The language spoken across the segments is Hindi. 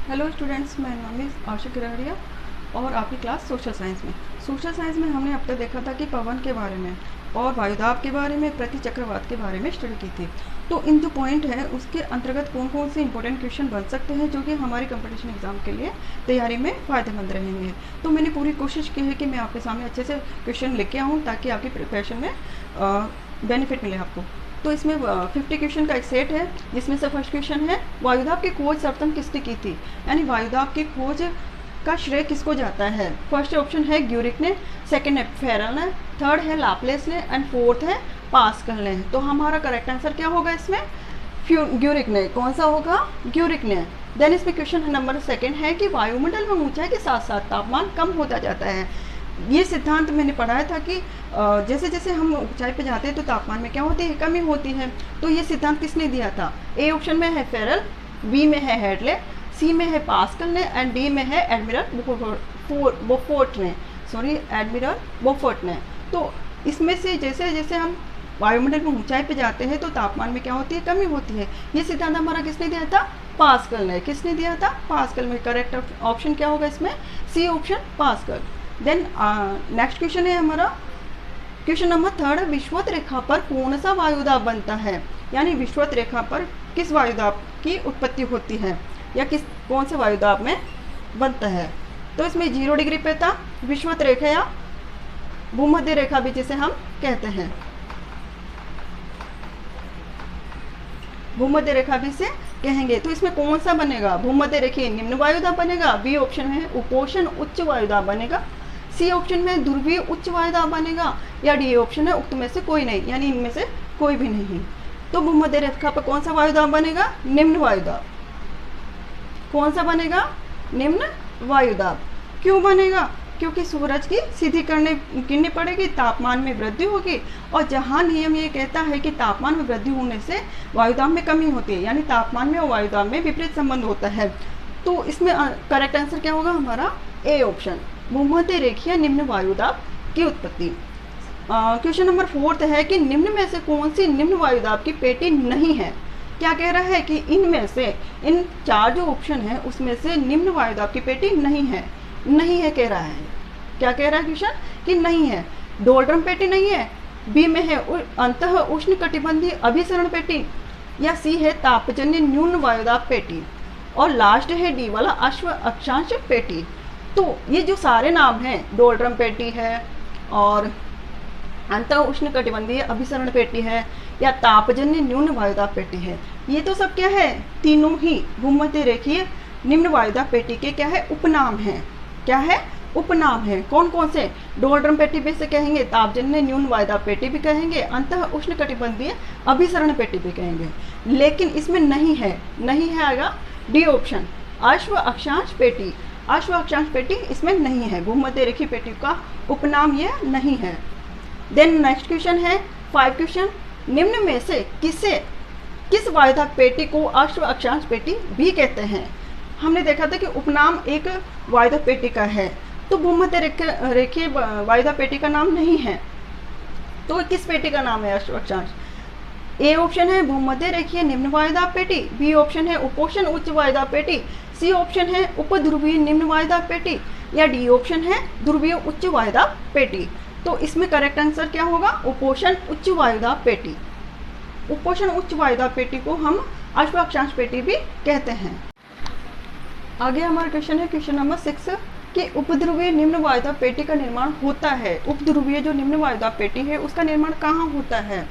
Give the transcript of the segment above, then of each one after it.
हेलो स्टूडेंट्स, मैं नाम आशा किराड़िया और आपकी क्लास सोशल साइंस में। सोशल साइंस में हमने अब तक देखा था कि पवन के बारे में और वायुदाब के बारे में, प्रति चक्रवात के बारे में स्टडी की थी। तो इन जो पॉइंट है उसके अंतर्गत कौन कौन से इंपॉर्टेंट क्वेश्चन बन सकते हैं जो कि हमारी कंपटीशन एग्जाम के लिए तैयारी में फ़ायदेमंद रहेंगे। तो मैंने पूरी कोशिश की है कि मैं आपके सामने अच्छे से क्वेश्चन लेके आऊँ ताकि आपकी प्रिपरेशन में बेनिफिट मिले आपको। तो इसमें 50 क्वेश्चन का एक सेट है, जिसमें से फर्स्ट क्वेश्चन है वायुदाब की खोज सर्वप्रथम किसने की थी, यानी वायुदाब की खोज का श्रेय किसको जाता है। फर्स्ट ऑप्शन है ग्यूरिक ने, सेकंड है फेरल ने, थर्ड है लाप्लेस ने एंड फोर्थ है पास्कल ने। तो हमारा करेक्ट आंसर क्या होगा इसमें, ग्यूरिक ने। कौन सा होगा, ग्यूरिक ने। देन इसमें क्वेश्चन नंबर सेकंड है कि वायुमंडल में ऊंचाई के साथ साथ तापमान कम होता जाता है। ये सिद्धांत मैंने पढ़ाया था कि जैसे जैसे हम ऊंचाई पे जाते हैं तो तापमान में क्या होती है, कमी होती है। तो ये सिद्धांत किसने दिया था, ए ऑप्शन में है फेरल, बी में है हेडले, सी में है पास्कल ने एंड डी में है एडमिरल बोफोर्ट ने। तो इसमें से जैसे जैसे हम वायुमंडल में ऊंचाई पे जाते हैं तो तापमान में क्या होती है, कमी होती है। ये सिद्धांत हमारा किसने दिया था, पास्कल ने। किसने दिया था, पास्कल में। करेक्ट ऑप्शन क्या होगा इसमें, C option Pascal. Then next question है हमारा क्वेश्चन नंबर थर्ड, विषुवत रेखा पर कौन सा वायुदाब बनता है, यानी विषुवत रेखा पर किस वायुदाब की उत्पत्ति होती है या कौन से वायुदाब में बनता है। तो इसमें 0 डिग्री पे था विषुवत रेखा या भूमध्य रेखा भी जिसे हम कहते हैं, भूमध्य रेखा भी से कहेंगे। तो इसमें कौन सा बनेगा, भूमध्य रेखीय निम्न वायुदाब बनेगा, बी ऑप्शन में उपोषण उच्च वायुदाब बनेगा, सी ऑप्शन में ध्रुवीय उच्च वायुदाब बनेगा, या डी ऑप्शन है उक्त में से कोई नहीं, यानी इनमें से कोई भी नहीं। तो भूमध्य रेखा पर कौन सा वायुदाब बनेगा, निम्न वायुदाब। कौन सा बनेगा, निम्न वायुदाब। क्यों बनेगा, क्योंकि सूरज की सीधी किरणें पड़ेगी, तापमान में वृद्धि होगी, और जहाँ नियम ये कहता है कि तापमान में वृद्धि होने से वायुदाब में कमी होती है, यानी तापमान में और वायुदाब में विपरीत संबंध होता है। तो इसमें करेक्ट आंसर क्या होगा हमारा, ए ऑप्शन, भूमध्य रेखीय निम्न वायुदाब की उत्पत्ति। क्वेश्चन नंबर फोर्थ है कि निम्न में से कौन सी निम्न वायुदाब की पेटी नहीं है। क्या कह रहा है कि इनमें से, इन 4 जो ऑप्शन है उसमें से निम्न वायुदाब की पेटी नहीं है, नहीं है कह रहा है। क्या कह रहा है क्वेश्चन, कि नहीं है। डोलड्रम पेटी नहीं है, बी में है अंतः उष्ण कटिबंधीय अभिसरण पेटी, या सी है तापजन्य न्यून वायुदाब पेटी, और लास्ट है डी वाला अश्व अक्षांश पेटी। तो ये जो सारे नाम हैं, डोलड्रम पेटी है और अंतः उष्ण कटिबंधीय अभिसरण पेटी है या तापजन्य न्यून वायुदाब पेटी है, ये तो सब क्या है, तीनों ही भूमध्य रेखीय निम्न वायुदाब पेटी के क्या है, उपनाम है। क्या है, उपनाम है। कौन कौन से, डोलड्रम पेटी भी से कहेंगे, तापजन्य न्यून वायुदाब पेटी भी कहेंगे, अंतः उष्ण कटिबंधीय अभिसरण पेटी भी कहेंगे। लेकिन इसमें नहीं है, नहीं है आएगा डी ऑप्शन, अश्व अक्षांश पेटी। अश्व अक्षांश पेटी इसमें नहीं है, भूमध्य रेखीय पेटी का उपनाम यह नहीं है। देन नेक्स्ट क्वेश्चन है 5 क्वेश्चन, निम्न में से किस वायुदाब पेटी को अश्व अक्षांश पेटी भी कहते हैं। हमने देखा था कि उपनाम एक वायुदाब पेटी का है, तो भूमध्य रेखीय वायुदाब पेटी का नाम नहीं है, तो किस पेटी का नाम है अश्व अक्षांश। ए ऑप्शन है भूमध्य रेखीय निम्न वायुदाब पेटी, बी ऑप्शन है उपोषण उच्च वायुदाब पेटी, सी ऑप्शन है उपध्रुवीय निम्न वायुदाब पेटी, या डी ऑप्शन है ध्रुवीय उच्च वायुदाब पेटी। तो इसमें करेक्ट आंसर क्या होगा, उपोषण उच्च वायुदाब पेटी। उपोषण उच्च वायुदाब पेटी को हम अश्व अक्षांश पेटी भी कहते हैं। आगे हमारा क्वेश्चन है क्वेश्चन नंबर 6 कि उपध्रुवीय निम्न वायुदाब पेटी का निर्माण होता है। उपध्रुवीय जो निम्न वायुदाब पेटी है उसका निर्माण कहाँ होता है।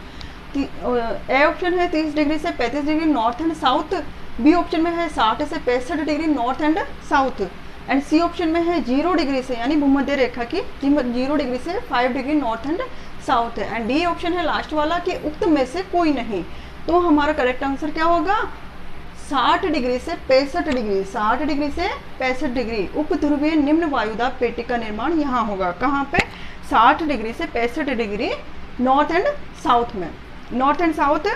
ए ऑप्शन है 30 डिग्री से 35 degree north and south, B option में है 60 से 65 degree north and south, and C option में है 0 डिग्री से, यानी भूमध्य रेखा की 0 डिग्री से 5 डिग्री नॉर्थ एंड साउथ है, एंड डी ऑप्शन है लास्ट वाला कि उक्त में से कोई नहीं। तो हमारा करेक्ट आंसर क्या होगा, 60 डिग्री से 65 डिग्री, 60 डिग्री से 65 डिग्री उपध्रुवीय निम्न वायुदाब पेटी का निर्माण यहाँ होगा। कहाँ पे, 60 डिग्री से 65 डिग्री नॉर्थ एंड साउथ में। नॉर्थ एंड साउथ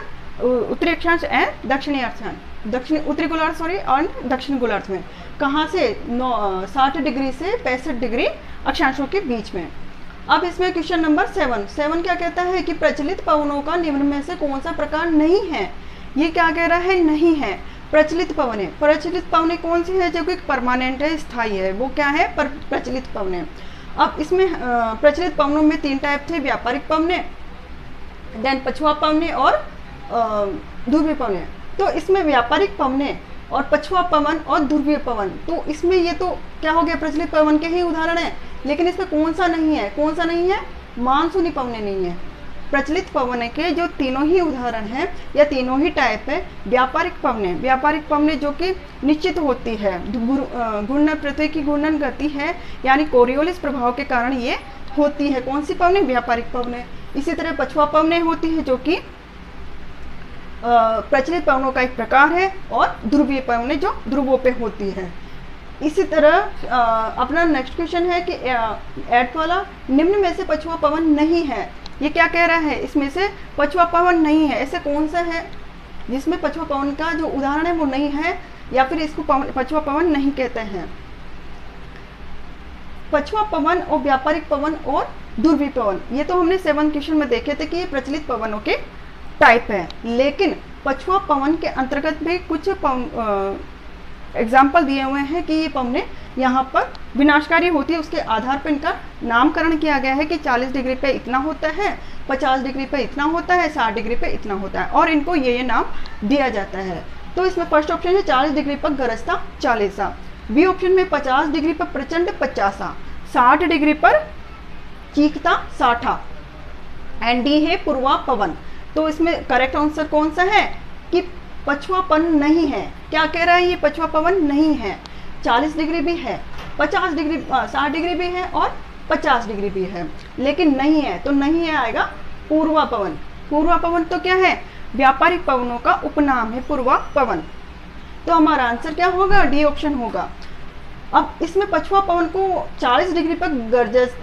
उत्तरी अक्षांश एंड दक्षिणी अक्षांश, दक्षिणी उत्तरी गोलार्ध और दक्षिण गोलार्ध में। कहाँ से, 60 डिग्री से 65 डिग्री अक्षांशों के बीच में। अब इसमें क्वेश्चन नंबर 7 क्या कहता है कि प्रचलित पवनों का निम्न में से कौन सा प्रकार नहीं है। ये क्या कह रहा है, नहीं है। प्रचलित पवनें, प्रचलित पवनें कौन सी है, जो कि परमानेंट है, स्थायी है, वो क्या है, प्रचलित पवनें। अब इसमें प्रचलित पवनों में 3 टाइप थे, व्यापारिक पवनें, देन पछुआ पवनें और ध्रुवीय पवनें। तो इसमें व्यापारिक पवनें और पछुआ पवन और ध्रुवीय पवन, तो इसमें ये तो क्या हो गया, प्रचलित पवन के ही उदाहरण है। लेकिन इसमें कौन सा नहीं है, कौन सा नहीं है, मानसूनी पवनें नहीं है। प्रचलित पवन के जो तीनों ही उदाहरण हैं या तीनों ही टाइप है, व्यापारिक पवनें, व्यापारिक पवनें जो कि निश्चित होती है, घूर्णन, पृथ्वी की घूर्णन गति है यानी कोरियोलिस प्रभाव के कारण ये होती है। कौन सी पवनें, व्यापारिक पवनें। इसी तरह पछुआ पवनें होती है जो कि प्रचलित पवनों का एक प्रकार है, और ध्रुवीय पवनें जो ध्रुवों पे होती है। इसी तरह अपना नेक्स्ट क्वेश्चन है कि 8 वाला, निम्न में से पछुआ पवन नहीं है। ये क्या कह रहा है, इसमें से पछुआ पवन नहीं है, ऐसे कौन सा है जिसमें पछुआ पवन का जो उदाहरण है वो नहीं है, या फिर इसको पछुआ पवन नहीं कहते हैं। पछुआ पवन और व्यापारिक पवन और ध्रुवीय पवन, ये तो हमने 7 क्वेश्चन में देखे थे कि ये प्रचलित पवनों के टाइप है। लेकिन पछुआ पवन के अंतर्गत भी कुछ एग्जाम्पल दिए हुए हैं कि ये पवनें यहाँ पर विनाशकारी होती है, उसके आधार पर इनका नामकरण किया गया है कि 40 डिग्री पे इतना होता है, 50 डिग्री पे इतना होता है, 60 डिग्री पे इतना होता है, और इनको ये नाम दिया जाता है। तो इसमें फर्स्ट ऑप्शन है 40 डिग्री पर गरजता 40, बी ऑप्शन में 50 डिग्री पर प्रचंड 50, 60 डिग्री पर चीखता 60, एंड डी है पूर्वा पवन। तो इसमें करेक्ट आंसर कौन सा है कि पछुआ पवन नहीं है। क्या कह रहा है, ये पछुआ पवन नहीं है। 40 डिग्री भी है, 50 डिग्री 60 डिग्री भी है और 50 डिग्री भी है, लेकिन नहीं है, तो नहीं है आएगा पूर्वा पवन। पूर्वा पवन तो क्या है, व्यापारिक पवनों का उपनाम है पूर्वा पवन। तो हमारा आंसर क्या होगा, डी ऑप्शन होगा। अब इसमें पछुआ पवन को 40 डिग्री पर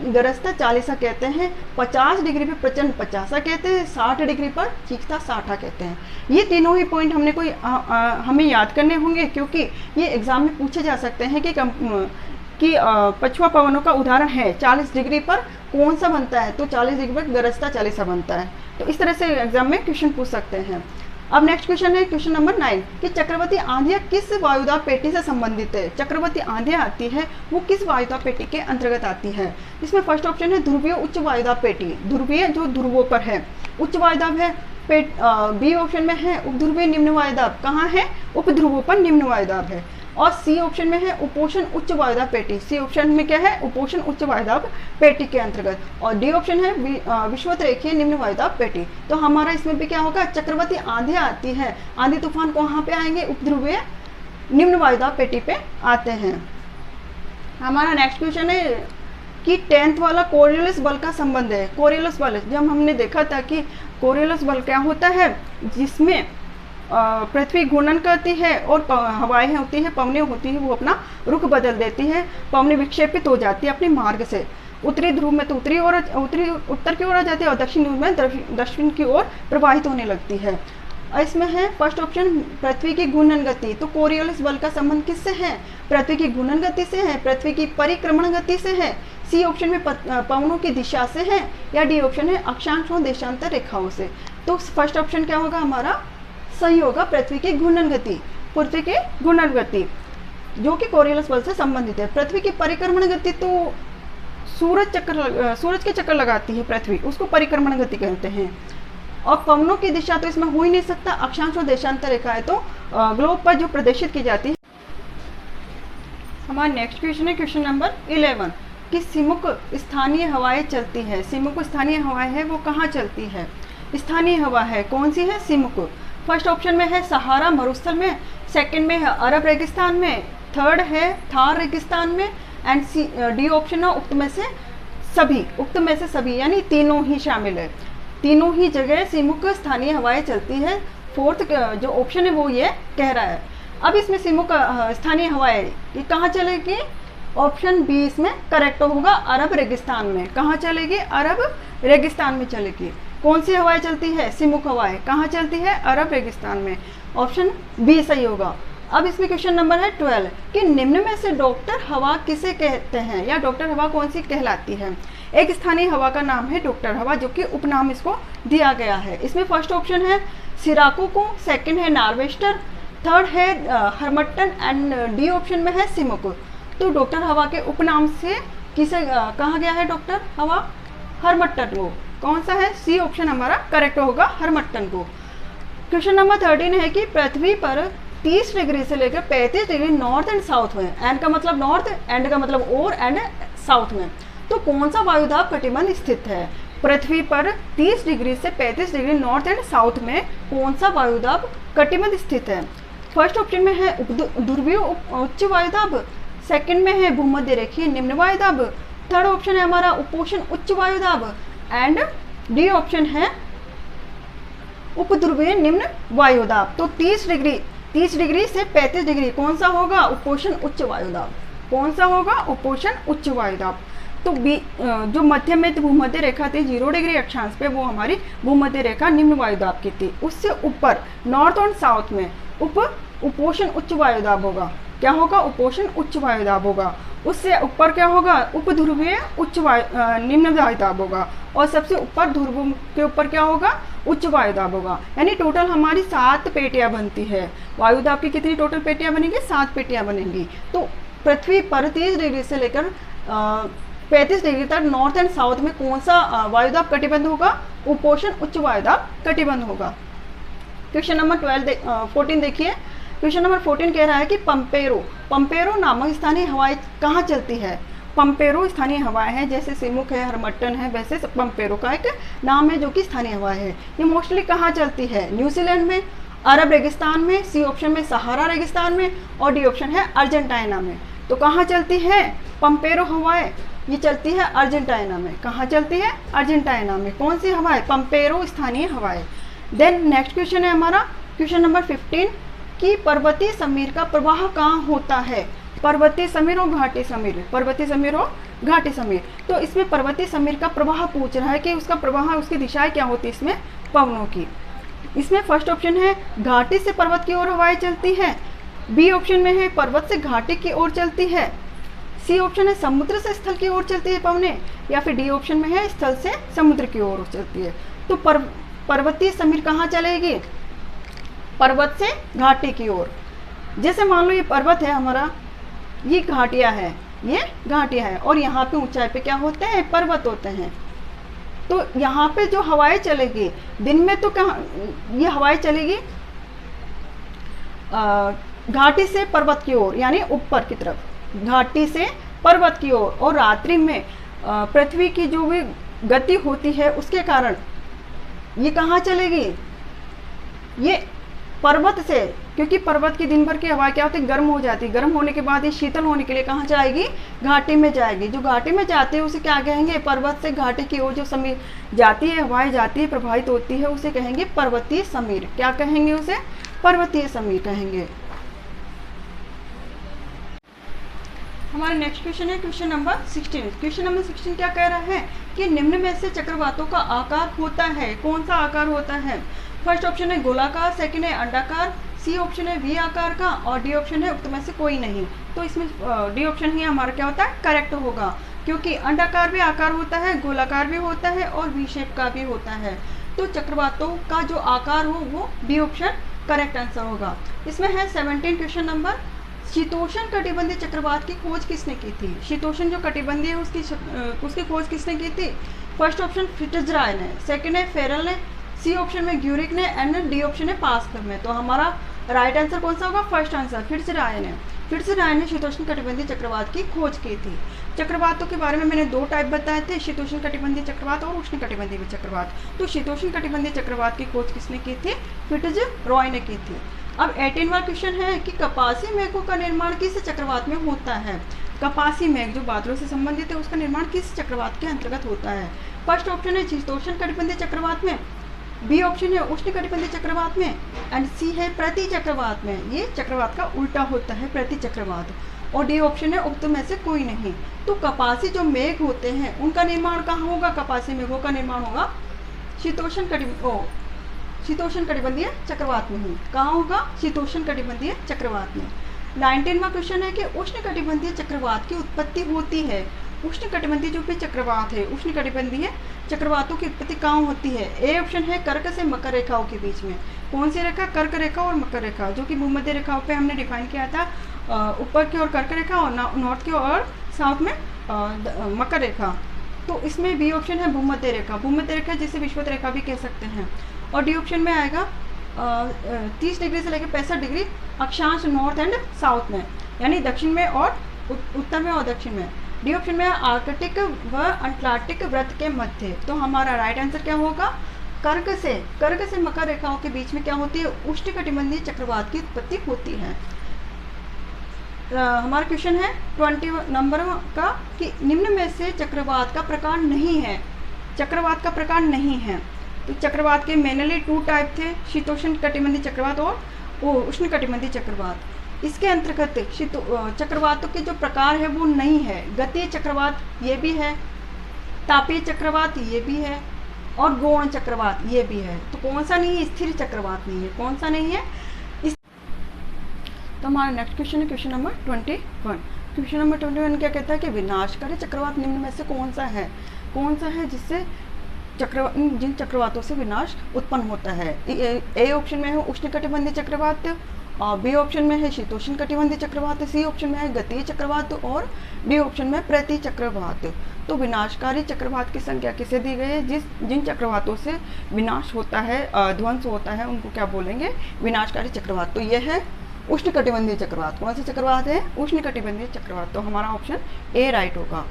गरजता 40 कहते हैं, 50 डिग्री पर प्रचंड 50 कहते हैं, 60 डिग्री पर चीखता 60 कहते हैं। ये तीनों ही पॉइंट हमने हमें याद करने होंगे, क्योंकि ये एग्जाम में पूछे जा सकते हैं कि पछुआ पवनों का उदाहरण है 40 डिग्री पर कौन सा बनता है, तो 40 डिग्री पर गरजता 40 बनता है। तो इस तरह से एग्जाम में क्वेश्चन पूछ सकते हैं। अब नेक्स्ट क्वेश्चन है क्वेश्चन नंबर 9 कि चक्रवाती आंधियां किस वायुदाब पेटी से संबंधित है। चक्रवाती आंधियां आती है वो किस वायुदाब पेटी के अंतर्गत आती है। इसमें फर्स्ट ऑप्शन है ध्रुवीय उच्च वायुदाब पेटी, ध्रुवीय जो ध्रुवों पर है, उच्च वायुदाब है। बी ऑप्शन में है उपध्रुवीय निम्न वायुदाब, कहाँ है, उपध्रुवों पर निम्न वायुदाब है। और सी ऑप्शन में है उपोषण उच्च वायुदाब पेटी, सी ऑप्शन में क्या है, उपोषण उच्च वायुदाब पेटी के अंतर्गत। और डी ऑप्शन है विषुवत रेखीय निम्न वायुदाब पेटी। तो हमारा इसमें भी क्या होगा, चक्रवाती आंधियां आती है, आंधी तूफान कहाँ पे आएंगे, उपध्रुवीय निम्न वायुदाब पेटी पे आते हैं। हमारा नेक्स्ट क्वेश्चन है कि 10th वाला कोरियोलिस बल का संबंध है। कोरियोलिस बल, जब हमने देखा था कि कोरियोलिस बल क्या होता है, जिसमें पृथ्वी घूर्णन करती है और हवाएं होती है, पवनें होती है, वो अपना रुख बदल देती है, पवनें विक्षेपित हो जाती है अपने मार्ग से। उत्तरी ध्रुव में तो उत्तर की ओर आ जाती है, और दक्षिण ध्रुव में दक्षिण की ओर प्रवाहित होने लगती है। इसमें है फर्स्ट ऑप्शन पृथ्वी की घूर्णन गति। तो कोरियोलिस बल का संबंध किससे है, पृथ्वी की घूर्णन गति से है, पृथ्वी की परिक्रमण गति से है। सी ऑप्शन में पवनों की दिशा से है, या डी ऑप्शन है अक्षांश और देशांतर रेखाओं से। तो फर्स्ट ऑप्शन क्या होगा हमारा, सही होगा, पृथ्वी की घूर्णन गति, पृथ्वी की घूर्णन गति जो कि कोरियोलिस बल से संबंधित है। पृथ्वी की परिक्रमण गति तो सूरज के चक्कर लगाती है पृथ्वी, उसको परिक्रमण गति कहते हैं। और पवनों की दिशा तो इसमें हो ही नहीं सकता, अक्षांश और देशांतर रेखाएं तो ग्लोब पर जो प्रदर्शित की जाती है। हमारा नेक्स्ट क्वेश्चन है क्वेश्चन नंबर 11 कि सिमुक स्थानीय हवाएं चलती है। सिमुक स्थानीय हवाएं है वो कहाँ चलती है, स्थानीय हवा है कौन सी है, सिमुक। फर्स्ट ऑप्शन में है सहारा मरुस्थल में, सेकंड में है अरब रेगिस्तान में, थर्ड है थार रेगिस्तान में, एंड डी ऑप्शन है उक्त में से सभी, यानी तीनों ही शामिल है, तीनों ही जगह सिमुक स्थानीय हवाएं चलती है। फोर्थ जो ऑप्शन है वो ये कह रहा है। अब इसमें सिमुक स्थानीय हवाएं ये कहाँ चलेगी, ऑप्शन बी इसमें करेक्ट होगा, अरब रेगिस्तान में। कहाँ चलेगी, अरब रेगिस्तान में चलेगी। कौन सी हवाएं चलती है, सिमुक हवाएं कहाँ चलती है, अरब रेगिस्तान में। ऑप्शन बी सही होगा। अब इसमें क्वेश्चन नंबर है 12 कि निम्न में से डॉक्टर हवा किसे कहते हैं, या डॉक्टर हवा कौन सी कहलाती है। एक स्थानीय हवा का नाम है डॉक्टर हवा, जो कि उपनाम इसको दिया गया है। इसमें फर्स्ट ऑप्शन है सिराको को, सेकंड है नार्वेस्टर, थर्ड है हर्मट्टन एंड डी ऑप्शन में है सिमुक। तो डॉक्टर हवा के उपनाम से किसे कहा गया है डॉक्टर हवा? हर्मट्टन को। कौन सा है? सी ऑप्शन हमारा करेक्ट होगा, हर्मट्टन को। क्वेश्चन नंबर 13 है कि पृथ्वी पर 30 डिग्री से लेकर 35 डिग्री नॉर्थ एंड साउथ में, एंड का मतलब नॉर्थ, एंड का मतलब और, एंड साउथ में, तो कौन सा वायुदाब कटिबंध स्थित है? पृथ्वी पर 30 डिग्री से 35 डिग्री नॉर्थ एंड साउथ में कौन सा वायुदाब कटिबंध स्थित है? फर्स्ट ऑप्शन में है ध्रुवीय उच्च वायुदाब, सेकंड में है भूमध्य रेखीय निम्न वायुदाब, थर्ड ऑप्शन है हमारा उपोष्ण उच्च वायुदाब, एंड डी ऑप्शन है उपध्रुवीय निम्न वायुदाब। तो 30 डिग्री से 35 डिग्री कौन सा होगा? उपोष्ण उच्च वायुदाब। कौन सा होगा? उपोष्ण उच्च वायुदाब। तो जो मध्य में भूमध्य रेखा थी 0 डिग्री अक्षांश पे, वो हमारी भूमध्य रेखा निम्न वायुदाब की थी। उससे ऊपर नॉर्थ और साउथ में उपोष्ण उच्च वायुदाब होगा। क्या होगा? उपोष्ण उच्च वायुदाब होगा। उससे ऊपर क्या होगा? उपध्रुवीय उच्च निम्न वायुदाब होगा। और सबसे ऊपर ध्रुव के ऊपर क्या होगा? उच्च वायुदाब होगा। यानी टोटल हमारी 7 पेटियां बनती है। वायुदाब की कितनी टोटल पेटियां बनेंगी? 7 पेटियां बनेंगी। तो पृथ्वी पर 30 डिग्री से लेकर 35 डिग्री तक नॉर्थ एंड साउथ में कौन सा वायुदाब कटिबंध होगा? उपोष्ण उच्च वायुदाब कटिबंध होगा। क्वेश्चन नंबर 14 देखिए। क्वेश्चन नंबर 14 कह रहा है कि पंपेरो नामक स्थानीय हवाएं कहाँ चलती है? पंपेरो स्थानीय हवाएं हैं, जैसे सिमुक है, हर्मट्टन है, वैसे पंपेरो का एक नाम है जो कि स्थानीय हवाएं है। ये मोस्टली कहाँ चलती है? न्यूजीलैंड में, अरब रेगिस्तान में, सी ऑप्शन में सहारा रेगिस्तान में, और डी ऑप्शन है अर्जेंटीना में। तो कहाँ चलती है पंपेरो हवाएं? ये चलती है अर्जेंटीना में। कहाँ चलती है? अर्जेंटीना में। कौन सी हवाएं? पंपेरो स्थानीय हवाएं। देन नेक्स्ट क्वेश्चन है हमारा क्वेश्चन नंबर 15 कि पर्वतीय समीर का प्रवाह कहाँ होता है? पर्वतीय समीर और घाटी समीर, पर्वतीय समीर और घाटी समीर। तो इसमें पर्वतीय समीर का प्रवाह पूछ रहा है कि उसका प्रवाह, उसकी दिशाएं क्या होती है इसमें पवनों की। इसमें फर्स्ट ऑप्शन है घाटी से पर्वत की ओर हवाएं चलती है, बी ऑप्शन में है पर्वत से घाटी की ओर चलती है, सी ऑप्शन है समुद्र से स्थल की ओर चलती है पवनें, या फिर डी ऑप्शन में है स्थल से समुद्र की ओर चलती है। तो पर्वतीय समीर कहाँ चलेगी? पर्वत से घाटी की ओर। जैसे मान लो ये पर्वत है हमारा, ये घाटियाँ है, ये घाटियाँ है, और यहाँ पे ऊंचाई पे क्या होते हैं? पर्वत होते हैं। तो यहाँ पे जो हवाएं चलेगी दिन में, तो कहाँ ये हवाएं चलेगी? घाटी से पर्वत की ओर, यानी ऊपर की तरफ, घाटी से पर्वत की ओर। और रात्रि में पृथ्वी की जो भी गति होती है उसके कारण ये कहाँ चलेगी? ये पर्वत से, क्योंकि पर्वत की दिन भर की हवा क्या होती है? गर्म हो जाती है। गर्म होने के बाद ये शीतल होने के लिए कहाँ जाएगी? घाटी में जाएगी। जो घाटी में जाती है उसे क्या कहेंगे? पर्वत से घाटी की ओर जो समीर जाती है, हवाएं जाती है, प्रभावित होती है, उसे कहेंगे पर्वतीय समीर। क्या कहेंगे उसे? पर्वतीय समीर कहेंगे। हमारा नेक्स्ट क्वेश्चन है क्वेश्चन नंबर 16। क्वेश्चन नंबर 16 क्या कह रहा है कि निम्न में से चक्रवातों का आकार होता है। कौन सा आकार होता है? फर्स्ट ऑप्शन है गोलाकार, सेकंड है अंडाकार, सी ऑप्शन है वी आकार का, और डी ऑप्शन है उक्त में से कोई नहीं। तो इसमें डी ऑप्शन ही हमारा क्या होता है? करेक्ट होगा, क्योंकि अंडाकार भी आकार होता है, गोलाकार भी होता है, और वी शेप का भी होता है। तो चक्रवातों का जो आकार हो वो डी ऑप्शन करेक्ट आंसर होगा। इसमें है 17 क्वेश्चन नंबर, शीतोष्ण कटिबंधीय चक्रवात की खोज किसने की थी? शीतोष्ण जो कटिबंधीय है उसकी खोज किसने की थी? फर्स्ट ऑप्शन फिट्जरॉय ने, सेकंड है फेरल ने, सी ऑप्शन में ग्यूरिक ने, एंड डी ऑप्शन है पास्कल में। तो हमारा राइट आंसर कौन सा होगा? फर्स्ट आंसर फिट्जरॉय ने। फिट्जरॉय ने शीतोष्ण कटिबंधीय चक्रवात की खोज की थी। चक्रवातों के बारे में मैंने 2 टाइप बताए थे, शीतोष्ण कटिबंधीय चक्रवात और उष्ण कटिबंधीय चक्रवात। तो शीतोष्ण कटिबंधीय चक्रवात की खोज किसने की थी? फिट्जरॉय ने की थी। अब 18वां क्वेश्चन है कि कपासी मेघों का निर्माण किस चक्रवात में होता है? कपासी मेघ जो बादलों से संबंधित है उसका निर्माण किस चक्रवात के अंतर्गत होता है? फर्स्ट ऑप्शन है शीतोष्ण कटिबंधीय चक्रवात में, बी ऑप्शन है उष्ण कटिबंधीय चक्रवात में, एंड सी है प्रति चक्रवात में। ये चक्रवात का उल्टा होता है, प्रति चक्रवात। और डी ऑप्शन है उक्त में से कोई नहीं। तो कपासी जो मेघ होते हैं उनका निर्माण कहाँ होगा? कपासी मेघों का निर्माण होगा शीतोष्ण कटिबंधीय चक्रवात में ही। कहाँ होगा? शीतोष्ण कटिबंधीय चक्रवात में। 19वां क्वेश्चन है कि उष्ण कटिबंधीय चक्रवात की उत्पत्ति होती है। उष्ण कटिबंधीय जो भी चक्रवात है, उष्ण कटिबंधीय चक्रवातों की उत्पत्ति कहाँ होती है? ए ऑप्शन है कर्क से मकर रेखाओं के बीच में। कौन सी रेखा? कर्क रेखा और मकर रेखा, जो कि भूमध्य रेखाओं पे हमने डिफाइन किया था, ऊपर की ओर कर्क रेखा और नॉर्थ की ओर साउथ में मकर रेखा। तो इसमें बी ऑप्शन है भूमध्य रेखा। भूमध्य रेखा जिसे विषुवत रेखा भी कह सकते हैं। और डी ऑप्शन में आएगा 30 डिग्री से लेकर 65 डिग्री अक्षांश नॉर्थ एंड साउथ में, यानी दक्षिण में और उत्तर में और दक्षिण में। डी ऑप्शन में आर्कटिक व अंटार्कटिक वृत्त के मध्य। तो हमारा राइट आंसर क्या होगा? कर्क से मकर रेखाओं के बीच में क्या होती है? उष्णकटिबंधीय चक्रवात की उत्पत्ति होती है। हमारा क्वेश्चन है 20 नंबर का कि निम्न में से चक्रवात का प्रकार नहीं है। चक्रवात का प्रकार नहीं है। तो चक्रवात के मेनली 2 टाइप थे, शीतोष्ण कटिबंधीय चक्रवात और उष्ण कटिबंधीय चक्रवात। इसके अंतर्गत चक्रवातों के जो प्रकार है वो नहीं है। गतीय चक्रवात ये भी है, तापीय चक्रवात ये भी है, और गौण चक्रवात ये भी है। तो कौन सा नहीं है? स्थिर चक्रवात नहीं है। कौन सा नहीं है? तो हमारा नेक्स्ट क्वेश्चन है क्वेश्चन नंबर 21। क्वेश्चन नंबर 21 क्या कहता है कि विनाशकारी चक्रवात निम्न में से कौन सा है? कौन सा है जिससे जिन चक्रवातों से विनाश उत्पन्न होता है? ए ऑप्शन में है उष्णकटिबंधीय चक्रवात, और बी ऑप्शन में है शीतोष्ण कटिबंधीय चक्रवात, सी ऑप्शन में है गतीय चक्रवात, और डी ऑप्शन में प्रति चक्रवात। तो विनाशकारी चक्रवात की संख्या किसे दी गई है? जिन चक्रवातों से विनाश होता है, ध्वंस होता है, उनको क्या बोलेंगे? विनाशकारी चक्रवात। तो यह है उष्णकटिबंधीय चक्रवात। कौन सा चक्रवात है? उष्णकटिबंधीय चक्रवात। तो हमारा ऑप्शन ए राइट होगा।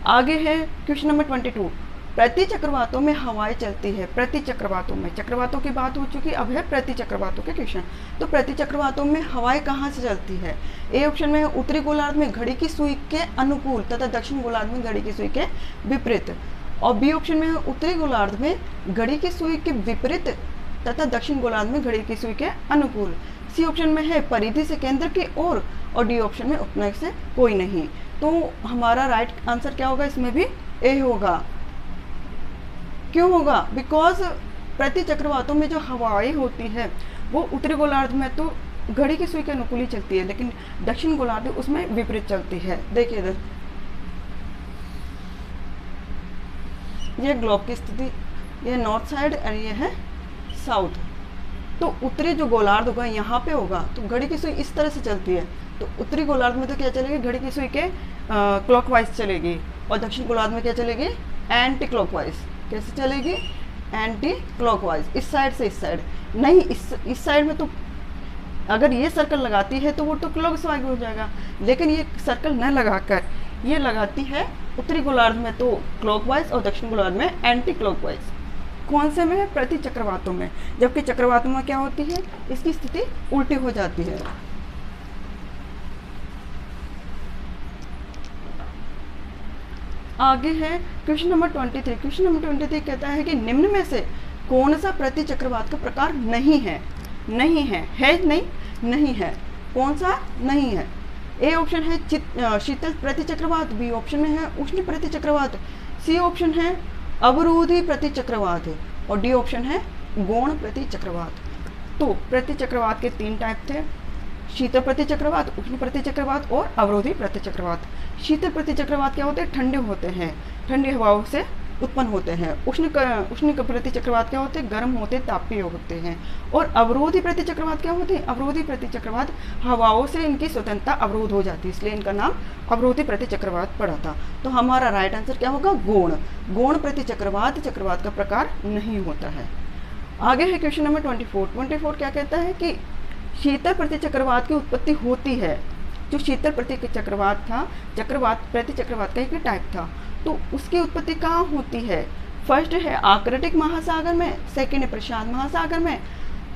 आगे है क्वेश्चन नंबर 22। प्रति चक्रवातों में हवाएं चलती है। प्रति चक्रवातों में, चक्रवातों की बात हो चुकी, अब है प्रति चक्रवातों के क्वेश्चन। तो प्रति चक्रवातों में हवाएं कहाँ से चलती है? ए ऑप्शन में उत्तरी गोलार्ध में घड़ी की सुई के अनुकूल तथा दक्षिण गोलार्ध में घड़ी की सुई के विपरीत, और बी ऑप्शन में उत्तरी गोलार्ध में घड़ी की सुई के विपरीत तथा दक्षिण गोलार्ध में घड़ी की सुई के अनुकूल। सी ऑप्शन में है परिधि से केंद्र की ओर, और डी ऑप्शन में उपनयन से कोई नहीं। तो हमारा राइट आंसर क्या होगा? इसमें भी ए होगा। क्यों होगा? बिकॉज प्रति चक्रवातों में जो हवाएं होती है वो उत्तरी गोलार्ध में तो घड़ी की सुई के अनुकूल ही चलती है, लेकिन दक्षिण गोलार्ध उसमें विपरीत चलती है। देखिए इधर ये ग्लोब की स्थिति, ये नॉर्थ साइड और ये है साउथ। तो उत्तरी जो गोलार्ध होगा यहाँ पे होगा, तो घड़ी की सुई इस तरह से चलती है। तो उत्तरी गोलार्ध में तो क्या चलेगी? घड़ी की सुई के क्लॉकवाइज चलेगी, और दक्षिण गोलार्ध में क्या चलेगी? Anti clockwise. कैसे चलेगी? Anti clockwise. इस साइड से इस साइड नहीं, इस साइड में तो अगर ये सर्कल लगाती है तो वो तो क्लॉकवाइज हो जाएगा, लेकिन ये सर्कल न लगाकर ये लगाती है उत्तरी गोलार्ध में तो क्लॉकवाइज और दक्षिण गोलार्ध में एंटी क्लॉकवाइज। कौन से में है? प्रति चक्रवातों में। जबकि चक्रवातों में क्या होती है? इसकी स्थिति उल्टी हो जाती है। आगे है क्वेश्चन नंबर 23। क्वेश्चन नंबर 23 कहता है कि निम्न में से कौन सा प्रति चक्रवात का प्रकार नहीं है? नहीं है, है नहीं, नहीं है। कौन सा नहीं है? ए ऑप्शन है शीतल प्रति चक्रवात, बी ऑप्शन में है उष्ण प्रति चक्रवात, सी ऑप्शन है अवरोधी प्रति चक्रवात, और डी ऑप्शन है गौण प्रति चक्रवात। तो प्रति चक्रवात के 3 टाइप थे, शीतल प्रति चक्रवात, उष्ण प्रति चक्रवात और अवरोधी प्रति चक्रवात। शीतल प्रति चक्रवात क्या होते हैं? ठंडे होते हैं, ठंडी हवाओं से उत्पन्न होते हैं। उष्ण प्रति चक्रवात क्या होते हैं? गर्म होते, तापीय होते हैं। और अवरोधी प्रति चक्रवात क्या होते हैं? अवरोधी प्रति चक्रवात हवाओं से इनकी स्वतंत्रता अवरोध हो जाती है, इसलिए इनका नाम अवरोधी प्रति चक्रवात पड़ा था। तो हमारा राइट आंसर क्या होगा? गौण। गौण प्रति चक्रवात चक्रवात का प्रकार नहीं होता है। आगे है क्वेश्चन नंबर 24 क्या कहता है कि शीतल प्रति चक्रवात की उत्पत्ति होती है। जो शीतल प्रति चक्रवात था, चक्रवात प्रति चक्रवात का एक टाइप था, तो उसकी उत्पत्ति कहाँ होती है? फर्स्ट है आर्कटिक महासागर में, सेकंड है प्रशांत महासागर में,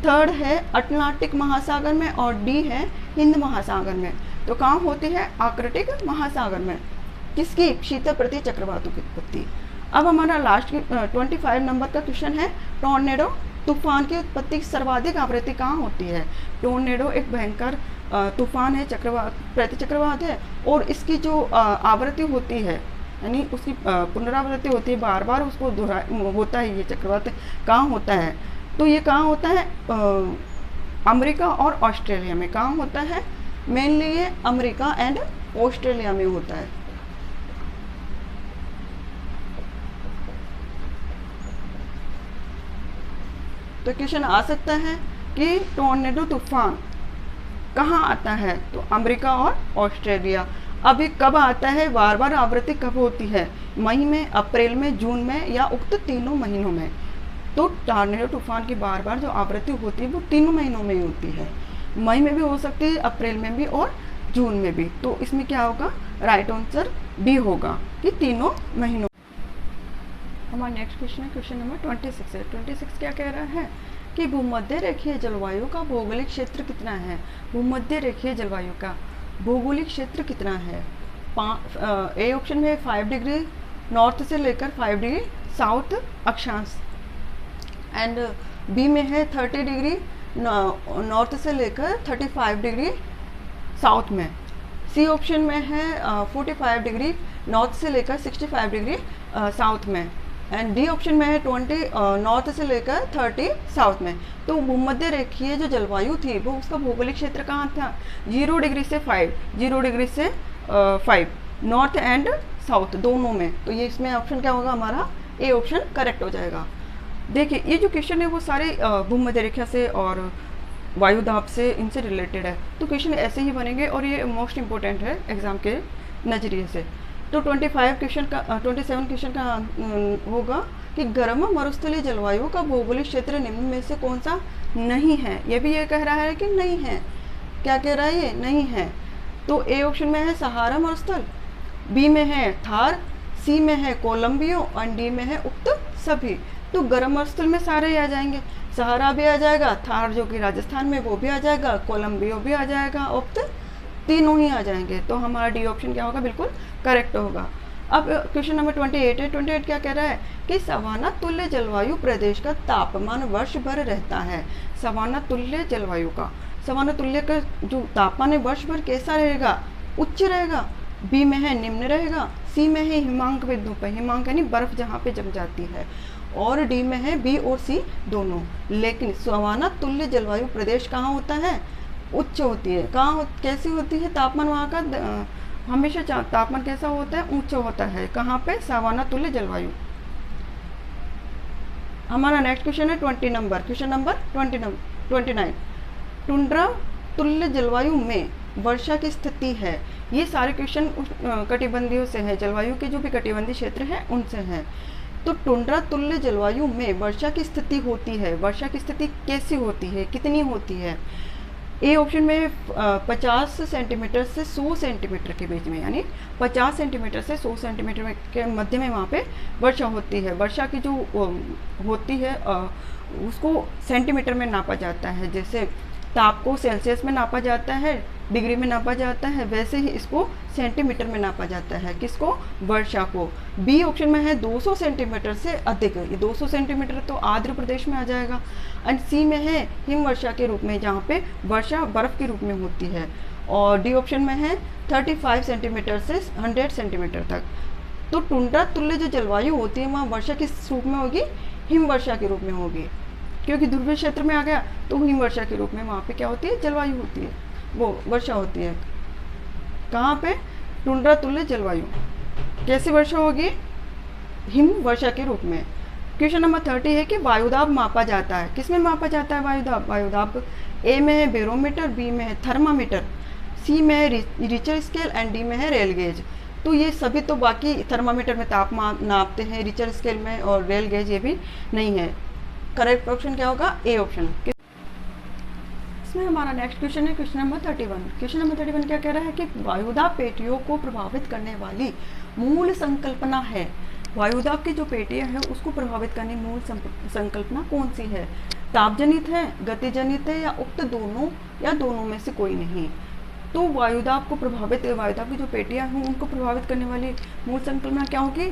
थर्ड है अटलांटिक महासागर में, और डी है हिंद महासागर में। तो कहाँ होती है? आर्कटिक महासागर में। किसकी? शीतल प्रति चक्रवातों की उत्पत्ति। अब हमारा लास्ट 25 नंबर का क्वेश्चन है टॉर्नेडो तूफान की उत्पत्ति सर्वाधिक आवृत्ति कहाँ होती है? टॉर्नेडो एक भयंकर तूफान है, चक्रवात प्रति चक्रवात है, और इसकी जो आवृत्ति होती है, यानी उसकी पुनरावृत्ति होती है, बार बार उसको दोहरा होता है। ये चक्रवात कहाँ होता है? तो ये कहाँ होता है? अमेरिका और ऑस्ट्रेलिया में। कहाँ होता है? मेनली ये अमेरिका एंड ऑस्ट्रेलिया में होता है। तो क्वेश्चन आ सकता है कि टोर्नेडो तूफान कहाँ आता है, तो अमेरिका और ऑस्ट्रेलिया। अभी कब आता है, बार बार आवृत्ति कब होती है, मई में, अप्रैल में, जून में या उक्त तीनों महीनों में। तो टॉर्नेडो तूफान की बार बार जो आवृत्ति होती है वो तीनों महीनों में ही होती है, मई में भी हो सकती है, अप्रैल में भी और जून में भी। तो इसमें क्या होगा, राइट आंसर बी होगा कि तीनों महीनों। हमारा नेक्स्ट क्वेश्चन है, क्वेश्चन नंबर 26 है। 26 क्या कह रहा है कि भूमध्य रेखीय जलवायु का भौगोलिक क्षेत्र कितना है। भूमध्य रेखीय जलवायु का भौगोलिक क्षेत्र कितना है। ए ऑप्शन में 5 डिग्री नॉर्थ से लेकर 5 डिग्री साउथ अक्षांश, एंड बी में है 30 डिग्री नॉर्थ से लेकर 35 डिग्री साउथ में। सी ऑप्शन में है 45 डिग्री नॉर्थ से लेकर 65 डिग्री साउथ में, एंड डी ऑप्शन में है 20 नॉर्थ से लेकर 30 साउथ में। तो भूमध्य रेखीय जो जलवायु थी वो उसका भौगोलिक क्षेत्र कहाँ था, 0 डिग्री से 5, 0 डिग्री से 5, नॉर्थ एंड साउथ दोनों में। तो ये इसमें ऑप्शन क्या होगा, हमारा ए ऑप्शन करेक्ट हो जाएगा। देखिए ये जो क्वेश्चन है वो सारे भूमध्य रेखा से और वायुदाब से इनसे रिलेटेड है, तो क्वेश्चन ऐसे ही बनेंगे और ये मोस्ट इम्पोर्टेंट है एग्जाम के नज़रिए से। तो 27 क्वेश्चन का होगा कि गर्म मरुस्थलीय जलवायु का भौगोलिक क्षेत्र निम्न में से कौन सा नहीं है। ये भी ये कह रहा है कि नहीं है, क्या कह रहा है, ये नहीं है। तो ए ऑप्शन में है सहारा मरुस्थल, बी में है थार, सी में है कोलंबियो और डी में है उक्त सभी। तो गर्म मरुस्थल में सारे ही आ जाएंगे, सहारा भी आ जाएगा, थार जो कि राजस्थान में वो भी आ जाएगा, कोलंबियो भी आ जाएगा, उक्त तीनों ही आ जाएंगे। तो हमारा डी ऑप्शन क्या होगा, बिल्कुल करेक्ट होगा। अब क्वेश्चन नंबर 28 है। 28 क्या कह रहा है कि सवाना तुल्य जलवायु प्रदेश का तापमान वर्ष भर रहता है। सवाना तुल्य जलवायु का, सवाना तुल्य का जो तापमान है वर्ष भर कैसा रहेगा, उच्च रहेगा, बी में है निम्न रहेगा, सी में है हिमांक बिंदु पर, हिमांक यानी बर्फ जहाँ पे जम जाती है, और डी में है बी और सी दोनों। लेकिन सवाना तुल्य जलवायु प्रदेश कहाँ होता है, उच्च होती है। कैसी होती है, तापमान वहाँ का हमेशा तापमान कैसा होता है, ऊंचा होता है। कहाँ पे, सवाना तुल्य जलवायु। हमारा नेक्स्ट क्वेश्चन है 20 नंबर, क्वेश्चन नंबर 29। टुंड्रा तुल्य जलवायु में वर्षा की स्थिति है। ये सारे क्वेश्चन कटिबंधियों से है, जलवायु के जो भी कटिबंधी क्षेत्र है उनसे है। तो टुंड्रा तुल्य जलवायु में वर्षा की स्थिति होती है, वर्षा की स्थिति कैसी होती है, कितनी होती है। ए ऑप्शन में 50 सेंटीमीटर से 100 सेंटीमीटर के बीच में, यानी 50 सेंटीमीटर से 100 सेंटीमीटर के मध्य में वहाँ पे वर्षा होती है। वर्षा की जो होती है उसको सेंटीमीटर में नापा जाता है। जैसे ताप को सेल्सियस में नापा जाता है, डिग्री में नापा जाता है, वैसे ही इसको सेंटीमीटर में नापा जाता है। किसको, वर्षा को। बी ऑप्शन में है 200 सेंटीमीटर से अधिक, ये 200 सेंटीमीटर तो आंध्र प्रदेश में आ जाएगा। एंड सी में है हिम वर्षा के रूप में, जहाँ पे वर्षा बर्फ के रूप में होती है। और डी ऑप्शन में है 35 सेंटीमीटर से 100 सेंटीमीटर तक। तो टुंड्रा तुल्य जो जलवायु होती है वहाँ वर्षा किस रूप में होगी, हिम वर्षा के रूप में होगी, क्योंकि ध्रुवीय क्षेत्र में आ गया तो हिम वर्षा के रूप में वहाँ पे क्या होती है, जलवायु होती है, वो वर्षा होती है। कहाँ पे, टुंड्रा तुल्य जलवायु। कैसी वर्षा होगी, हिम वर्षा के रूप में। क्वेश्चन नंबर 30 है कि वायुदाब मापा जाता है। किसमें मापा जाता है वायुदाब, वायुदाब ए में है बैरोमीटर, बी में है थर्मामीटर, सी में है रिचर स्केल एंड डी में है रेल गेज। तो ये सभी तो बाकी थर्मामीटर में तापमान नापते हैं, रिचर स्केल में, और रेल गेज ये भी नहीं है। करेक्ट ऑप्शन क्या होगा, ए ऑप्शन। इसमें हमारा नेक्स्ट क्वेश्चन है क्वेश्चन नंबर 31। क्वेश्चन नंबर 31 क्या कह रहा है कि वायुदाब पेटियों को प्रभावित करने वाली मूल संकल्पना है। वायुदाब की जो पेटियां हैं उसको प्रभावित करने मूल संकल्पना कौन सी है। तापजनित है, गतिजनित है, या उक्त दोनों, या दोनों में से कोई नहीं। तो वायुदाब को प्रभावित, वायुदाब की जो पेटियां हैं उनको प्रभावित करने वाली मूल संकल्पना क्या होगी।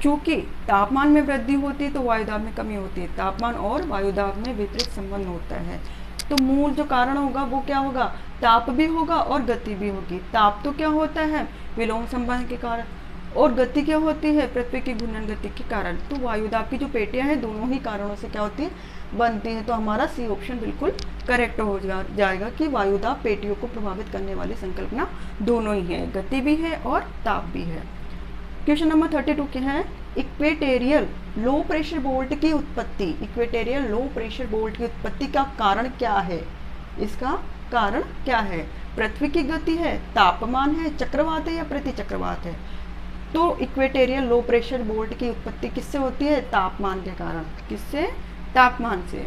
चूंकि तापमान में वृद्धि होती है तो वायुदाब में कमी होती है, तापमान और वायुदाब में विपरीत संबंध होता है। तो मूल जो कारण होगा वो क्या होगा, ताप भी होगा और गति भी होगी। ताप तो क्या होता है, विलोम संबंध के कारण, और गति क्या होती है, पृथ्वी की घूर्णन गति के कारण। तो वायुदाब की जो पेटियां हैं दोनों ही कारणों से क्या होती है, बनती है। तो हमारा सी ऑप्शन बिल्कुल करेक्ट हो जाएगा कि वायुदाब पेटियों को प्रभावित करने वाली संकल्पना दोनों ही है, गति भी है और ताप भी है। क्वेश्चन नंबर 32 क्या है इक्वेटेरियल लो प्रेशर बोल्ट की उत्पत्ति, इक्वेटेरियल लो प्रेशर बोल्ट की उत्पत्ति का कारण क्या है? इसका कारण क्या है? पृथ्वी की गति है, तापमान है, चक्रवात है या प्रति चक्रवात है? तो इक्वेटेरियल लो प्रेशर बोल्ट की उत्पत्ति किससे होती है? तापमान के कारण। किससे? तापमान से।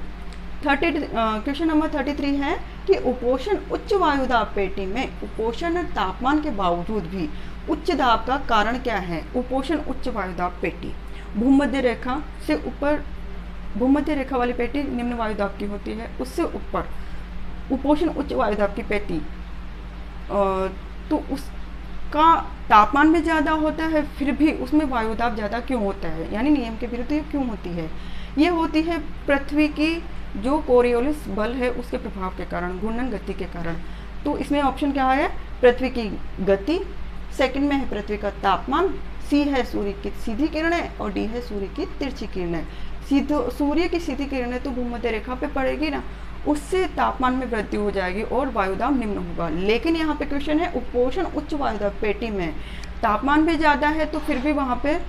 क्वेश्चन नंबर 33 है कि उपोषण उच्च वायुदाब पेटी में उपोषण तापमान के बावजूद भी उच्च दाब का कारण क्या है? उपोषण उच्च वायुदाब पेटी, भूमध्य रेखा से ऊपर, भूमध्य रेखा वाली पेटी निम्न वायुदाब की होती है, उससे ऊपर उपोषण उच्च वायुदाब की पेटी, तो उसका तापमान भी ज़्यादा होता है, फिर भी उसमें वायुदाब ज़्यादा क्यों होता है? यानी नियम के विरुद्ध ये क्यों होती है? ये होती है पृथ्वी की जो कोरियोलिस बल है उसके प्रभाव के कारण, घूर्णन गति के कारण। तो इसमें ऑप्शन क्या है? पृथ्वी की गति, सेकंड में है पृथ्वी का तापमान, सी है सूर्य की सीधी किरणें और डी है सूर्य की तिरछी किरणें। सूर्य की सीधी किरणें तो भूमध्य रेखा पे पड़ेगी ना, उससे तापमान में वृद्धि हो जाएगी और वायुदाब निम्न होगा। लेकिन यहाँ पे क्वेश्चन है उपोषण उच्च वायुदाब पेटी में तापमान भी ज़्यादा है तो फिर भी वहाँ पे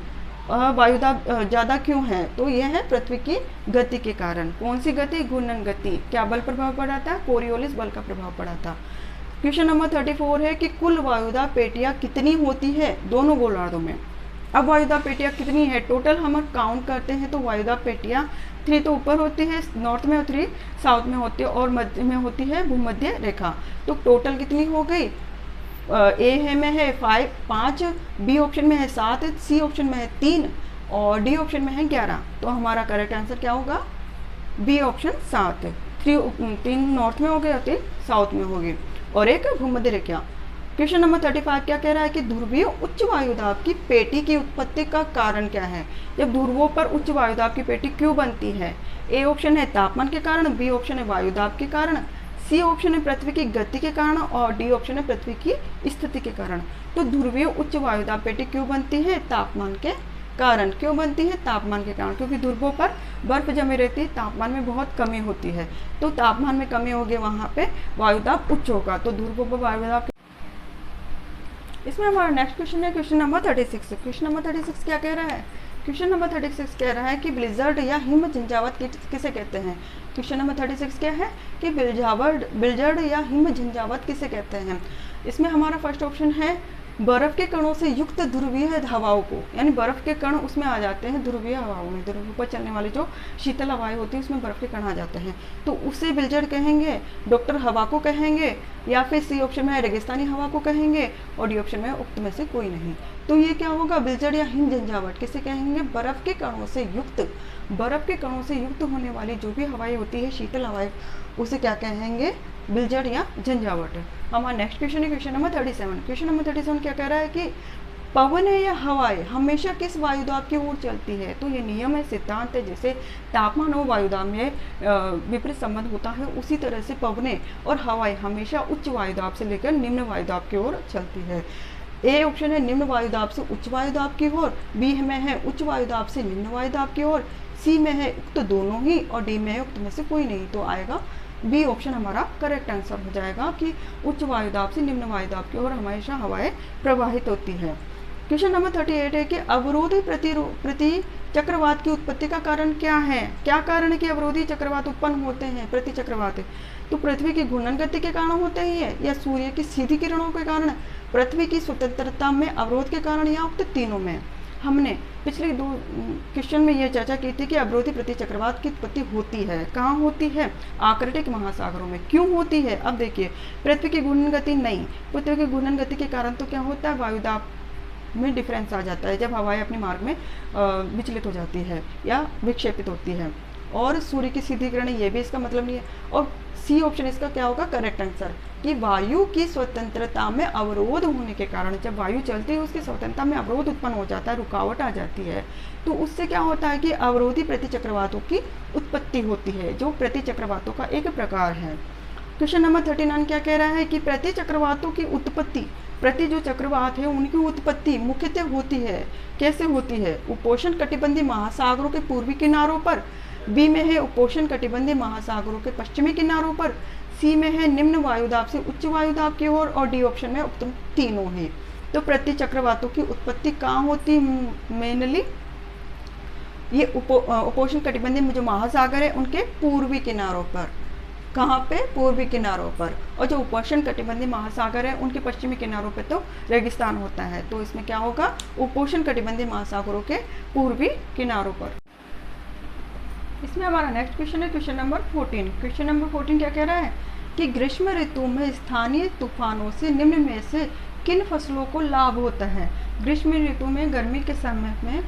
वायुदाब ज़्यादा क्यों है? तो यह है पृथ्वी की गति के कारण। कौन सी गति? घूर्णन गति। क्या बल प्रभाव पड़ा था? कोरियोलिस बल का प्रभाव पड़ा था। क्वेश्चन नंबर 34 है कि कुल वायुदाब पेटियाँ कितनी होती है दोनों गोलार्धों में? अब वायुदाब पेटियाँ कितनी है? टोटल हम काउंट करते हैं तो वायुदाब पेटियाँ 3 तो ऊपर होती है नॉर्थ में और 3 साउथ में होती है और मध्य में होती है भूमध्य रेखा। तो टोटल कितनी हो गई? ए में है 5, बी ऑप्शन में है 7, सी ऑप्शन में है 3 और डी ऑप्शन में है 11। तो हमारा करेक्ट आंसर क्या होगा? B option 7। 3 नॉर्थ में हो गए और 3 साउथ में हो गए और एक भूमध्य रेखा। क्वेश्चन नंबर 35 क्या कह रहा है कि ध्रुवीय उच्च वायुदाब की पेटी की उत्पत्ति का कारण क्या है? जब ध्रुवों पर उच्च वायुदाब की पेटी क्यों बनती है? ए ऑप्शन है तापमान के कारण, बी ऑप्शन है वायुदाब के कारण, सी ऑप्शन है पृथ्वी की गति के कारण और डी ऑप्शन है पृथ्वी की स्थिति के कारण। तो ध्रुवीय उच्च वायुदाब पेटी क्यों बनती है? तापमान के कारण। क्यों बनती है? तापमान के कारण, क्योंकि ध्रुवों पर बर्फ जमी रहती है, तापमान में बहुत कमी होती है, तो तापमान में कमी होगी वहाँ पे वायुदाब उच्च होगा, तो ध्रुवों पर वायुदाब। इसमें हमारा नेक्स्ट क्वेश्चन है क्वेश्चन नंबर 36। क्वेश्चन नंबर 36 क्या कह रहा है? क्वेश्चन नंबर 36 कह रहा है कि ब्लिजर्ड या हिम झंझावात किसे कहते हैं? क्वेश्चन नंबर 36 क्या है कि ब्लिजर्ड या हिम झंझावात किसे कहते हैं? इसमें हमारा फर्स्ट ऑप्शन है बर्फ के कणों से युक्त ध्रुवीय हवाओं को, यानी बर्फ के कण उसमें आ जाते हैं ध्रुवीय हवाओं में, ध्रुव पर चलने वाली जो शीतल हवाएं होती है उसमें बर्फ के कण आ जाते हैं, तो उसे ब्लिजर्ड कहेंगे, डॉक्टर हवा को कहेंगे, या फिर सी ऑप्शन में रेगिस्तानी हवा को कहेंगे और डी ऑप्शन में उक्त में से कोई नहीं। तो ये क्या होगा? ब्लिजर्ड या हिम झंझावात किसे कहेंगे? बर्फ के कणों से युक्त, बर्फ के कणों से युक्त होने वाली जो भी हवाएं होती है शीतल हवाएं, उसे क्या कहेंगे? ब्लिजर्ड या झंझावात। हमारा नेक्स्ट क्वेश्चन है क्वेश्चन नंबर 37। क्वेश्चन नंबर 37 क्या कह रहा है कि पवन या हवाएं हमेशा किस वायुदाब की ओर चलती है? तो ये नियम है, सिद्धांत है, जैसे तापमान और वायुदाब में विपरीत संबंध होता है, उसी तरह से पवनें और हवाएं हमेशा उच्च वायुदाब से लेकर निम्न वायुदाब की ओर चलती है। ए ऑप्शन है निम्न वायुदाब से उच्च वायुदाब की ओर, बी में है उच्च वायुदाब से निम्न वायुदाब की ओर, सी में है उक्त दोनों ही और डी में है उक्त में से कोई नहीं। तो आएगा बी ऑप्शन हमारा करेक्ट आंसर हो जाएगा कि उच्च वायुदाब से निम्न वायुदाब की ओर हमेशा हवाएं प्रवाहित होती है। क्वेश्चन नंबर 38 है कि अवरोधी प्रति चक्रवात की उत्पत्ति का कारण क्या है? क्या कारण है कि अवरोधी चक्रवात उत्पन्न होते हैं? प्रति चक्रवात तो पृथ्वी की घूर्णन गति के कारण होते ही है, या सूर्य की सीधी किरणों के कारण, पृथ्वी की स्वतंत्रता में अवरोध के कारण, या उक्त तीनों में? हमने पिछले 2 क्वेश्चन में यह चर्चा की थी कि अवरोधी प्रति चक्रवात की उत्पत्ति होती है, कहाँ होती है? आर्कटिक महासागरों में। क्यों होती है? अब देखिए, पृथ्वी की घूर्णन गति नहीं, पृथ्वी की घूर्णन गति के कारण तो क्या होता है? वायुदाब में डिफरेंस आ जाता है, जब हवाएं अपने मार्ग में विचलित हो जाती है या विक्षेपित होती है, और सूर्य की सीधी किरणें, ये भी इसका मतलब नहीं है। और सी ऑप्शन इसका क्या होगा करेक्ट आंसर, कि वायु की स्वतंत्रता में अवरोध होने के कारण, जब वायु चलती है उसकी स्वतंत्रता में अवरोध उत्पन्न हो जाता है, रुकावट आ जाती है, तो उससे क्या होता है कि अवरोधी प्रतिचक्रवातों की उत्पत्ति होती है, जो प्रतिचक्रवातों का एक प्रकार है। क्वेश्चन नंबर 39 क्या कह रहा है कि प्रतिचक्रवातों की उत्पत्ति, प्रति जो चक्रवात है उनकी उत्पत्ति मुख्यतः होती है, कैसे होती है? उपोष्ण कटिबंधीय महासागरों के पूर्वी किनारों पर, बी में है उपोष्ण कटिबंधीय महासागरों के पश्चिमी किनारों पर, सी में है निम्न वायुदाब से उच्च वायुदाब की ओर और डी ऑप्शन में उक्त तीनों है। तो प्रति चक्रवातों की उत्पत्ति कहाँ होती? मेनली ये उपोष्ण कटिबंधीय जो महासागर है उनके पूर्वी किनारों पर। कहाँ पे? पूर्वी किनारों पर। और जो उपोष्ण कटिबंधीय महासागर है उनके पश्चिमी किनारों पे तो रेगिस्तान होता है। तो इसमें क्या होगा? उपोष्ण कटिबंधीय महासागरों के पूर्वी किनारों पर। इसमें हमारा नेक्स्ट क्वेश्चन है क्वेश्चन नंबर 14। क्वेश्चन नंबर 14 क्या कह रहा है कि ग्रीष्म ऋतु में स्थानीय तूफानों से निम्न में से किन फसलों को लाभ होता है? ग्रीष्म ऋतु में गर्मी के समय में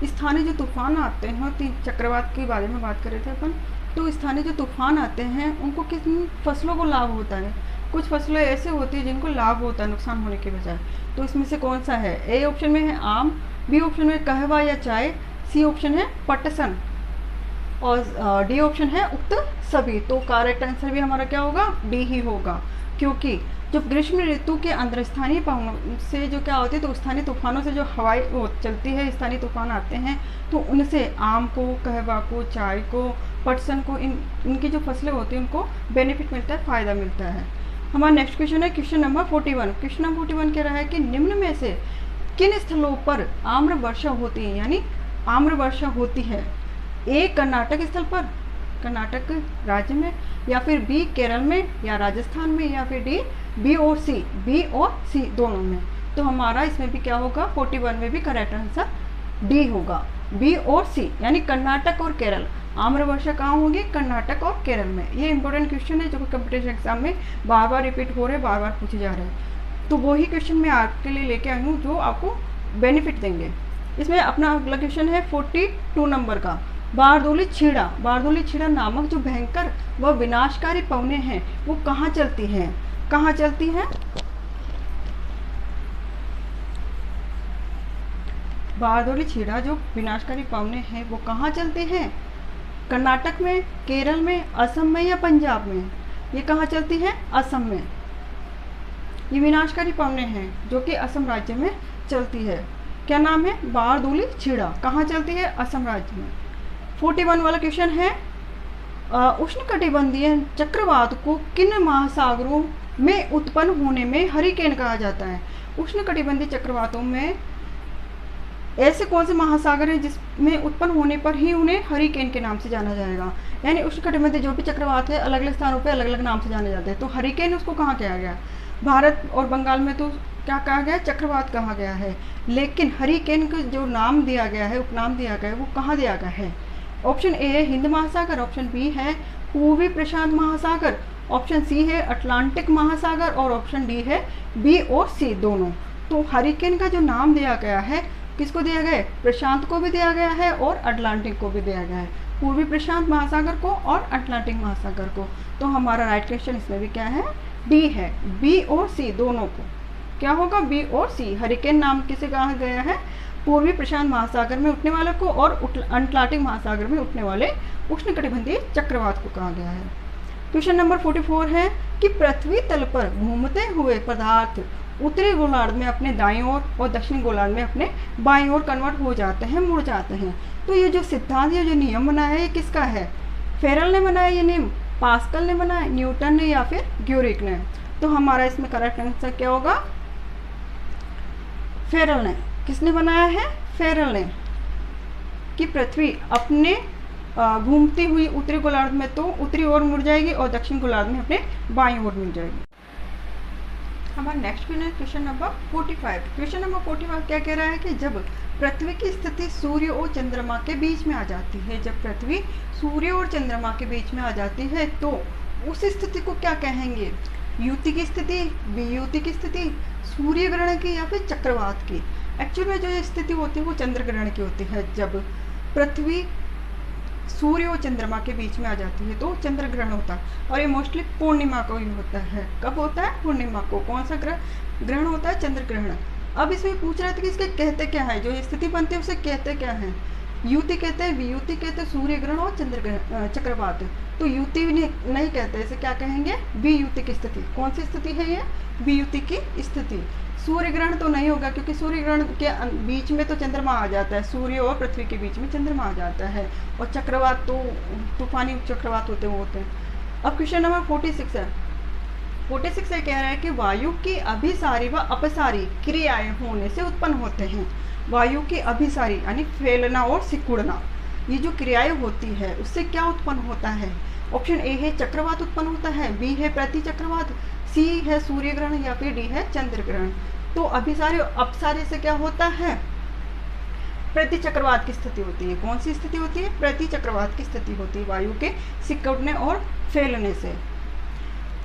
स्थानीय जो तूफान आते हैं, तीन चक्रवात के बारे में बात कर रहे थे अपन, तो स्थानीय जो तूफान आते हैं उनको किन फसलों को लाभ होता है? कुछ फसलें ऐसे होती है जिनको लाभ होता है नुकसान होने के बजाय। तो इसमें से कौन सा है? ए ऑप्शन में है आम, बी ऑप्शन में कहवा या चाय, सी ऑप्शन है पटसन और डी ऑप्शन है उक्त सभी। तो करेक्ट आंसर भी हमारा क्या होगा? डी ही होगा, क्योंकि जो ग्रीष्म ऋतु के अंदर स्थानीय पवनों से जो क्या होती है, तो स्थानीय तूफानों से जो हवाएं चलती है, स्थानीय तूफान आते हैं, तो उनसे आम को, कहवा को, चाय को, पटसन को, इनकी जो फसलें होती हैं उनको बेनिफिट मिलता है, फायदा मिलता है। हमारा नेक्स्ट क्वेश्चन है क्वेश्चन नंबर 41। क्वेश्चन नंबर 41 कह रहा है कि निम्न में से किन स्थलों पर आम्र वर्षा होती है, यानी आम्र वर्षा होती है? ए कर्नाटक स्थल पर, कर्नाटक राज्य में, या फिर बी केरल में या राजस्थान में, या फिर डी बी और सी दोनों में। तो हमारा इसमें भी क्या होगा? 41 में भी करेक्ट आंसर डी होगा, बी और सी, यानी कर्नाटक और केरल। आम्र वर्षा कहाँ होगी? कर्नाटक और केरल में। ये इंपॉर्टेंट क्वेश्चन है जो कंपटीशन एग्जाम में बार बार रिपीट हो रहे हैं, बार बार पूछे जा रहे हैं। तो वही क्वेश्चन मैं आपके लिए लेके आई हूँ जो आपको बेनिफिट देंगे। इसमें अपना अगला क्वेश्चन है 42 नंबर का। बारदोली छीड़ा नामक जो भयंकर व विनाशकारी पवनें हैं वो कहाँ चलती हैं? कहाँ चलती हैं? बारदोली छीड़ा जो विनाशकारी पवनें हैं वो कहाँ चलती हैं? कर्नाटक में, केरल में, असम में या पंजाब में? ये कहाँ चलती है? असम में। ये विनाशकारी पवनें हैं जो कि असम राज्य में चलती है। क्या नाम है? बारदोली छीड़ा। कहाँ चलती है? असम राज्य में। 41 वाला क्वेश्चन है उष्णकटिबंधीय चक्रवात को किन महासागरों में उत्पन्न होने में हरिकेन कहा जाता है? उष्णकटिबंधीय चक्रवातों में ऐसे कौन से महासागर हैं जिसमें उत्पन्न होने पर ही उन्हें हरिकेन के नाम से जाना जाएगा? यानी उष्णकटिबंधीय जो भी चक्रवात है अलग अलग स्थानों पे अलग अलग नाम से जाने जाते हैं। तो हरिकेन उसको कहाँ किया गया? भारत और बंगाल में तो क्या कहा गया? चक्रवात कहा गया है। लेकिन हरिकेन को जो नाम दिया गया है, उपनाम दिया गया है, वो कहाँ दिया गया है? ऑप्शन ए है हिंद महासागर, ऑप्शन बी है पूर्वी प्रशांत महासागर, ऑप्शन सी है अटलांटिक महासागर और ऑप्शन डी है बी और सी दोनों। तो हरिकेन का जो नाम दिया गया है किसको दिया गया है? प्रशांत को भी दिया गया है और अटलांटिक को भी दिया गया है, पूर्वी प्रशांत महासागर को और अटलांटिक महासागर को। तो हमारा राइट क्वेश्चन इसमें भी क्या है? डी है, बी और सी दोनों को। क्या होगा? बी और सी। हरिकेन नाम किसे कहा गया है? पूर्वी प्रशांत महासागर में उठने वाले को और अटलांटिक महासागर में उठने वाले उष्णकटिबंधीय चक्रवात को कहा गया है। क्वेश्चन नंबर 44 है कि पृथ्वी तल पर घूमते हुए पदार्थ उत्तरी गोलार्ध में अपने दाईं ओर और दक्षिणी गोलार्ध में अपने बाईं ओर कन्वर्ट हो जाते हैं, मुड़ जाते हैं। तो ये जो सिद्धांत, ये जो नियम बनाया है, ये किसका है? फेरल ने बनाया ये नियम, पास्कल ने बनाया, न्यूटन ने, या फिर ग्यूरिक ने? तो हमारा इसमें करेक्ट आंसर क्या होगा? फेरल ने। किसने बनाया है? फेरल ने। कि पृथ्वी अपने घूमती हुई उत्तरी गोलार्ध में तो उत्तरी ओर मुड़ जाएगी और दक्षिण गोलार्ध में अपने बाईं ओर मुड़ जाएगी। हमारा next question number 45। Question number 45 क्या कह रहा है कि जब पृथ्वी की स्थिति सूर्य और चंद्रमा के बीच में आ जाती है, जब पृथ्वी सूर्य और चंद्रमा के बीच में आ जाती है तो उस स्थिति को क्या कहेंगे? युति की स्थिति, वियुति की स्थिति, सूर्य ग्रहण की, या फिर चक्रवात की? एक्चुअल में जो ये स्थिति होती है वो चंद्र ग्रहण की होती है। जब पृथ्वी सूर्य और चंद्रमा के बीच में आ जाती है तो चंद्र ग्रहण होता है, और ये मोस्टली पूर्णिमा को ही होता है। कब होता है? पूर्णिमा को। कौन सा ग्रहण होता है? चंद्र ग्रहण। अब इसमें पूछ रहे थे कि इसके कहते क्या है, जो स्थिति बनती है उसे कहते क्या है? युति कहते हैं, वियुति कहते हैं, सूर्य ग्रहण और चंद्र ग्रहण, चक्रवात। तो युति नहीं कहते, इसे क्या कहेंगे? वियुति की स्थिति। कौन सी स्थिति है ये? वियुति की स्थिति। सूर्य ग्रहण तो नहीं होगा क्योंकि सूर्य ग्रहण के बीच में तो चंद्रमा आ जाता है, सूर्य और पृथ्वी के बीच में चंद्रमा आ जाता है, और चक्रवात तो तूफानी चक्रवात होते हैं। अब क्वेश्चन नंबर 46 है 46 से कह रहा है कि वायु की अभिसारी व अपसारी क्रियाएं होने से उत्पन्न होते हैं। वायु की अभिसारी यानी फैलना और सिकुड़ना, ये जो क्रियाएं होती है उससे क्या उत्पन्न होता है? ऑप्शन ए है चक्रवात उत्पन्न होता है, बी है प्रति चक्रवात, सी है सूर्य ग्रहण या फिर डी है चंद्र ग्रहण। तो अभिसारी और अपसारी से क्या होता है? प्रति चक्रवात की स्थिति होती है। कौन सी स्थिति होती है? प्रति चक्रवात की स्थिति होती है वायु के सिकुड़ने और फैलने से।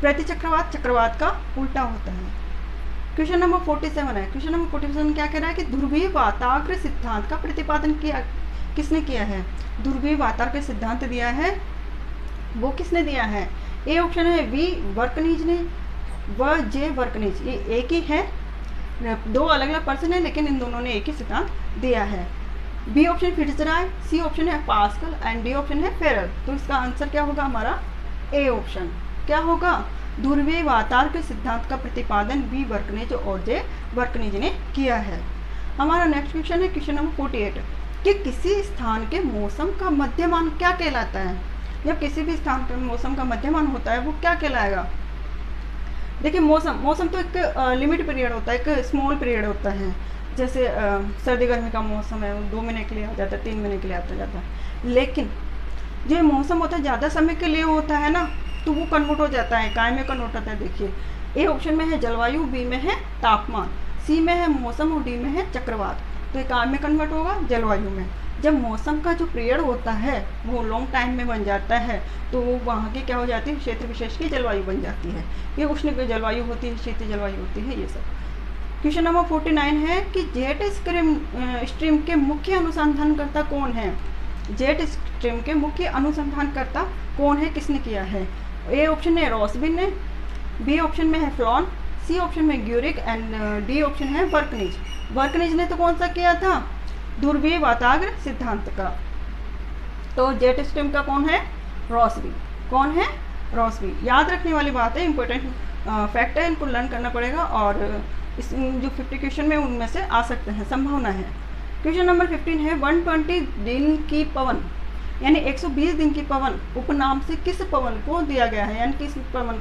प्रति चक्रवात चक्रवात का उल्टा होता है। क्वेश्चन नंबर 47 है। क्वेश्चन नंबर 47 क्या कह रहा है कि ध्रुवीय वाताग्र सिद्धांत का प्रतिपादन किया किसने किया है? ध्रुवीय वाताग्र सिद्धांत दिया है, वो किसने दिया है? ए ऑप्शन है वी वर्कनीज ने, व जे वर्कनीज, ये एक ही है, दो अलग अलग पर्सन है लेकिन इन दोनों ने एक ही सिद्धांत दिया है। बी ऑप्शन फिट्जराय, सी ऑप्शन है पास्कल एंड डी ऑप्शन है फेरल। तो इसका आंसर क्या होगा हमारा? A option. क्या होगा? ध्रुवीय वाताग्र सिद्धांत का प्रतिपादन बी वर्कनीज और जे वर्कनीज ने किया है। हमारा नेक्स्ट क्वेश्चन है क्वेश्चन नंबर 48 कि किसी स्थान के मौसम का मध्यमान क्या कहलाता है? जब किसी भी स्थान पर मौसम का मध्यमान होता है वो क्या कहलाएगा? देखिए मौसम तो एक लिमिट पीरियड होता है, एक स्मॉल पीरियड होता है। जैसे सर्दी गर्मी का मौसम है, 2 महीने के लिए आ जाता है, 3 महीने के लिए आता जाता है। लेकिन जो मौसम होता है ज़्यादा समय के लिए होता है ना, तो वो कन्वर्ट हो जाता है, काय में कन्वर्ट होता है। देखिए ए ऑप्शन में है जलवायु, बी में है तापमान, सी में है मौसम और डी में है चक्रवात। तो ये काय में कन्वर्ट होगा? जलवायु में। जब मौसम का जो पीरियड होता है वो लॉन्ग टाइम में बन जाता है तो वो वहाँ की क्या हो जाती है? क्षेत्र विशेष की जलवायु बन जाती है। ये उष्ण जलवायु होती है, शीत जलवायु होती है, ये सब। क्वेश्चन नंबर 49 है कि जेट स्ट्रीम के मुख्य अनुसंधानकर्ता कौन है? जेट स्ट्रीम के मुख्य अनुसंधानकर्ता कौन है, किसने किया है? ए ऑप्शन है रॉसबिन ने, बी ऑप्शन में है फ्लॉन, सी ऑप्शन में ग्यूरिक एंड डी ऑप्शन है वर्कनीज। वर्कनीज ने तो कौन सा किया था? ध्रुवीय वाताग्र सिद्धांत का। तो जेट स्ट्रीम का कौन है? रॉसबी। कौन है? रॉसबी। याद रखने वाली बात है, इंपॉर्टेंट फैक्ट है, इनको लर्न करना पड़ेगा और इस जो 50 क्वेश्चन में उनमें से आ सकते हैं, संभावना है। क्वेश्चन नंबर 15 है 120 दिन की पवन यानी 120 दिन की पवन उपनाम से किस पवन को दिया गया है? यानी किस पवन,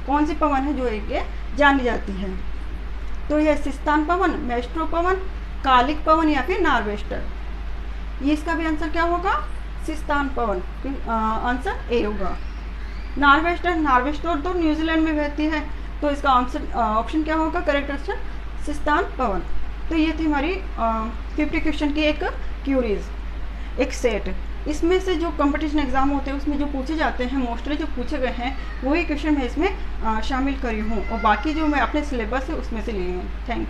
कौन सी पवन है जो एक जानी जाती है? तो यह सिस्तान पवन, मेस्ट्रो पवन, कालिक पवन या फिर नार्वेस्टर। ये इसका भी आंसर क्या होगा? सिस्तान पवन। आंसर ए होगा। नार्वेस्टर तो न्यूजीलैंड में बहती है, तो इसका आंसर ऑप्शन क्या होगा? करेक्ट आंसर सिस्तान पवन। तो ये थी हमारी 50 क्वेश्चन की एक क्यूरीज, एक सेट। इसमें से जो कंपटीशन एग्जाम होते हैं उसमें जो पूछे जाते हैं, मोस्टली जो पूछे गए हैं वही क्वेश्चन मैं इसमें शामिल करी हूँ और बाकी जो मैं अपने सिलेबस है उसमें से ली हूँ। Thank you.